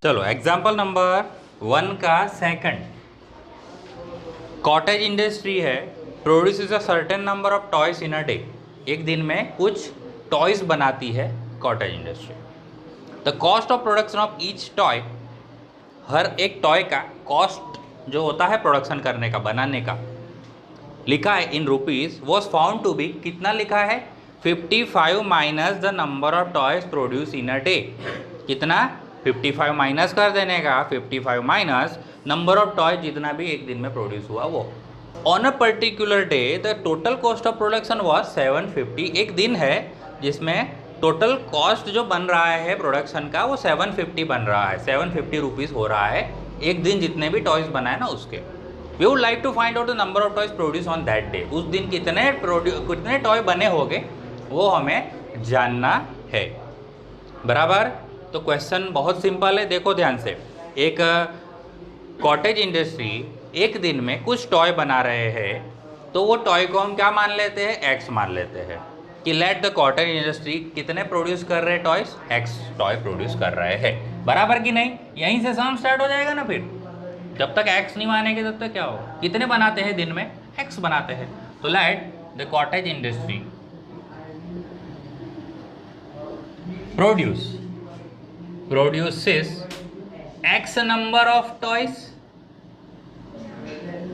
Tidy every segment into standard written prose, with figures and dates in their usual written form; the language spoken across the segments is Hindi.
चलो एग्जाम्पल नंबर 1 का सेकंड। कॉटेज इंडस्ट्री है produces a certain number of toys in a day. एक दिन में कुछ टॉयज बनाती है cottage industry. The cost of production of each toy, हर एक टॉय का कॉस्ट जो होता है प्रोडक्शन करने का, बनाने का, लिखा है in rupees, was found to be, कितना लिखा है 55 minus the number of toys produce in a day. कितना 55 माइनस कर देने का, 55 माइनस नंबर ऑफ टॉय जितना भी एक दिन में प्रोड्यूस हुआ वो। On a particular day the total cost of production was 750। एक दिन है जिसमें टोटल कॉस्ट जो बन रहा है प्रोडक्शन का वो 750 बन रहा है, 750 रुपीज़ हो रहा है एक दिन जितने भी टॉयज बनाए ना उसके। We would like to find out the number of toys produce on that day. उस दिन कितने टॉय बने होंगे वो हमें जानना है। बराबर। तो क्वेश्चन बहुत सिंपल है, देखो ध्यान से। एक कॉटेज इंडस्ट्री एक दिन में कुछ टॉय बना रहे हैं, तो वो टॉय को हम क्या मान लेते हैं, एक्स मान लेते हैं कि लेट द कॉटेज इंडस्ट्री कितने प्रोड्यूस कर रहे हैं टॉयज, एक्स टॉय प्रोड्यूस कर रहे हैं। बराबर कि नहीं? यहीं से सम स्टार्ट हो जाएगा ना। फिर जब तक एक्स नहीं मानेंगे तब तक क्या होगा, कितने बनाते हैं दिन में, एक्स बनाते हैं। तो let the cottage industry produces x number of toys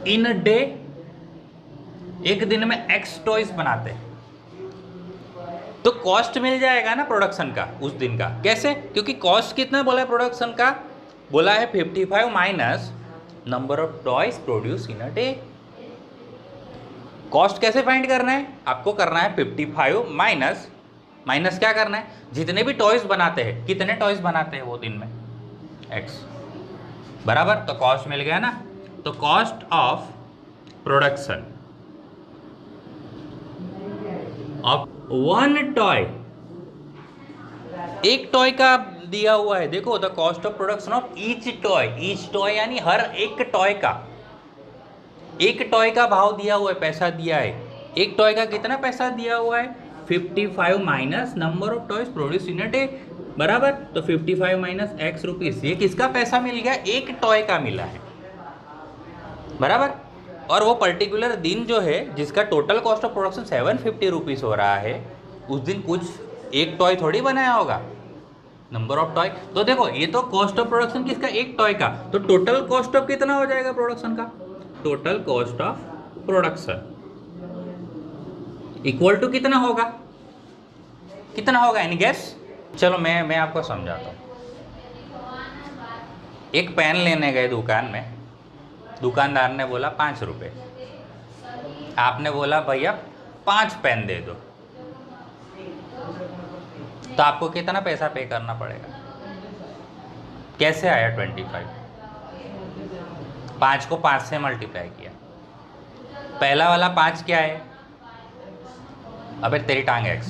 in a day। एक दिन में x टॉयज बनाते हैं तो कॉस्ट मिल जाएगा ना प्रोडक्शन का उस दिन का। कैसे? क्योंकि कॉस्ट कितना बोला है प्रोडक्शन का, बोला है 55 minus number of toys produce in a day. Cost कैसे फाइंड करना है, आपको करना है 55 माइनस, माइनस क्या करना है, जितने भी टॉयज बनाते हैं, कितने टॉयज बनाते हैं वो दिन में, एक्स। बराबर। तो कॉस्ट मिल गया ना। तो cost of production of one toy, एक टॉय का दिया हुआ है, देखो the cost of production of each toy, each toy यानी हर एक टॉय का, एक टॉय का भाव दिया हुआ है, पैसा दिया है। एक टॉय का कितना पैसा दिया हुआ है, 55 minus number of toys produce in a day. बराबर। तो 55 माइनस एक्स रुपीज, ये किसका पैसा मिल गया, एक टॉय का मिला है। बराबर। और वो पर्टिकुलर दिन जो है जिसका total cost of production 750 rupees हो रहा है, उस दिन कुछ एक टॉय थोड़ी बनाया होगा, नंबर ऑफ टॉय। तो देखो ये तो कॉस्ट ऑफ प्रोडक्शन किसका, एक टॉय का। तो टोटल कॉस्ट ऑफ कितना हो जाएगा प्रोडक्शन का, total cost of production equal to कितना होगा, कितना होगा, एनी गेस? चलो मैं आपको समझाता हूँ। एक पेन लेने गए दुकान में, दुकानदार ने बोला 5 रुपये, आपने बोला भैया 5 पेन दे दो, तो आपको कितना पैसा पे करना पड़ेगा? कैसे आया 25? 5 को 5 से मल्टीप्लाई किया। पहला वाला 5 क्या है, अबे तेरी टांग एक्स,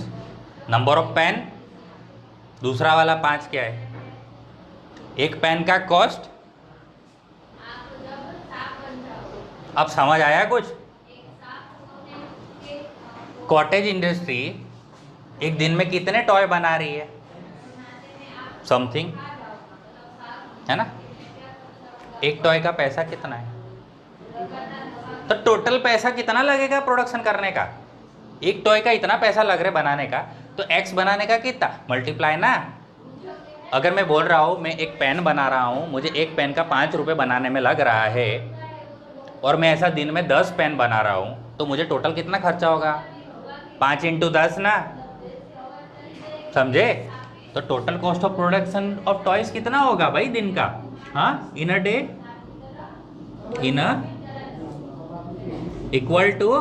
नंबर ऑफ पेन। दूसरा वाला 5 क्या है, एक पेन का कॉस्ट। अब समझ आया कुछ? कॉटेज इंडस्ट्री एक दिन में कितने टॉय बना रही है, समथिंग, है ना। एक टॉय का पैसा कितना है, तो टोटल पैसा कितना लगेगा प्रोडक्शन करने का। एक टॉय का इतना पैसा लग रहा है बनाने का, तो एक्स बनाने का कितना, मल्टीप्लाई ना। अगर मैं बोल रहा हूँ मैं एक पेन बना रहा हूँ, मुझे एक पेन का 5 रुपये बनाने में लग रहा है, और मैं ऐसा दिन में 10 पेन बना रहा हूँ, तो मुझे टोटल कितना खर्चा होगा, 5 × 10 ना, समझे। तो total cost of production of toys कितना होगा भाई दिन का, हाँ, in a day, in a equal to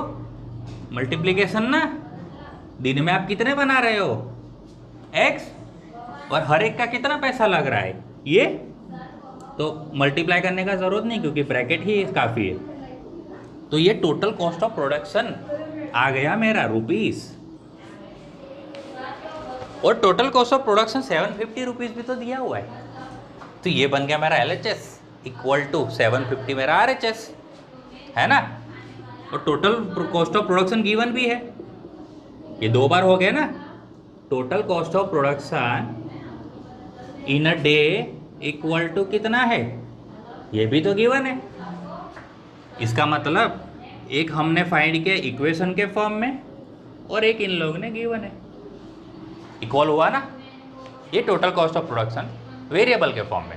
multiplication ना। दिन में आप कितने बना रहे हो, एक्स, और हर एक का कितना पैसा लग रहा है, ये। तो मल्टीप्लाई करने का जरूरत नहीं क्योंकि ब्रैकेट ही काफ़ी है। तो ये टोटल कॉस्ट ऑफ प्रोडक्शन आ गया मेरा रुपीस, और total cost of production 750 rupees भी तो दिया हुआ है। तो ये बन गया मेरा LHS इक्वल टू 750 मेरा RHS, है ना। और total cost of production given भी है, ये 2 बार हो गया ना। Total cost of production in a day equal to कितना है, ये भी तो गिवन है। इसका मतलब एक हमने फाइंड किया इक्वेशन के फॉर्म में और एक इन लोग ने गिवन है, इक्वल हुआ ना। ये total cost of production variable के फॉर्म में,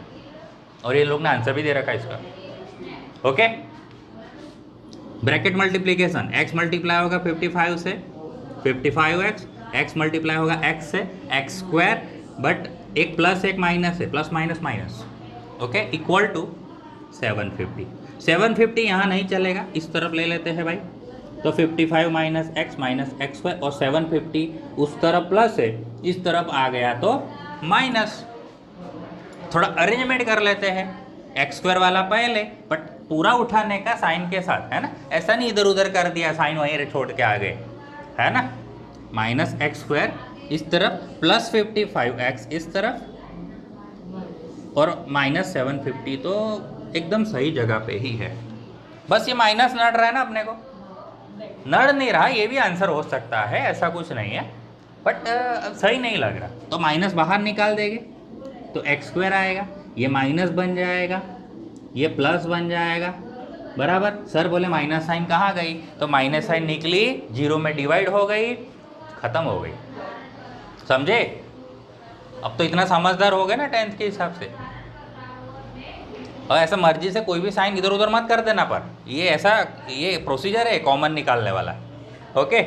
और ये लोग ने आंसर भी दे रखा है इसका। Okay, bracket multiplication, x multiply होगा 55 से 55x, x मल्टीप्लाई होगा x से x स्क्वायर, बट एक प्लस एक माइनस है, plus minus minus. Okay, equal to 750। 750 यहाँ नहीं चलेगा, इस तरफ ले लेते हैं भाई। तो 55 माइनस एक्स स्क्वायर, और 750 उस तरफ प्लस है, इस तरफ आ गया तो माइनस। थोड़ा अरेंजमेंट कर लेते हैं, एक्स स्क्वायर वाला पहले, बट पूरा उठाने का साइन के साथ, है ना। ऐसा नहीं इधर उधर कर दिया, साइन वहीं छोड़ के आ गए, है ना। माइनस एक्स स्क्वायर इस तरफ, प्लस 55x इस तरफ, और माइनस 750 तो एकदम सही जगह पे ही है। बस ये माइनस नड़ रहा है ना अपने को, नड़ नहीं रहा, ये भी आंसर हो सकता है, ऐसा कुछ नहीं है, बट सही नहीं लग रहा। तो माइनस बाहर निकाल देंगे तो एक्स स्क्वायर आएगा, ये माइनस बन जाएगा, ये प्लस बन जाएगा, बराबर। सर बोले माइनस साइन कहाँ गई, तो माइनस साइन निकली, जीरो में डिवाइड हो गई, ख़त्म हो गई। समझे? अब तो इतना समझदार हो गए ना 10th के हिसाब से। और ऐसा मर्जी से कोई भी साइन इधर उधर मत कर देना, पर ये ऐसा ये प्रोसीजर है कॉमन निकालने वाला। ओके।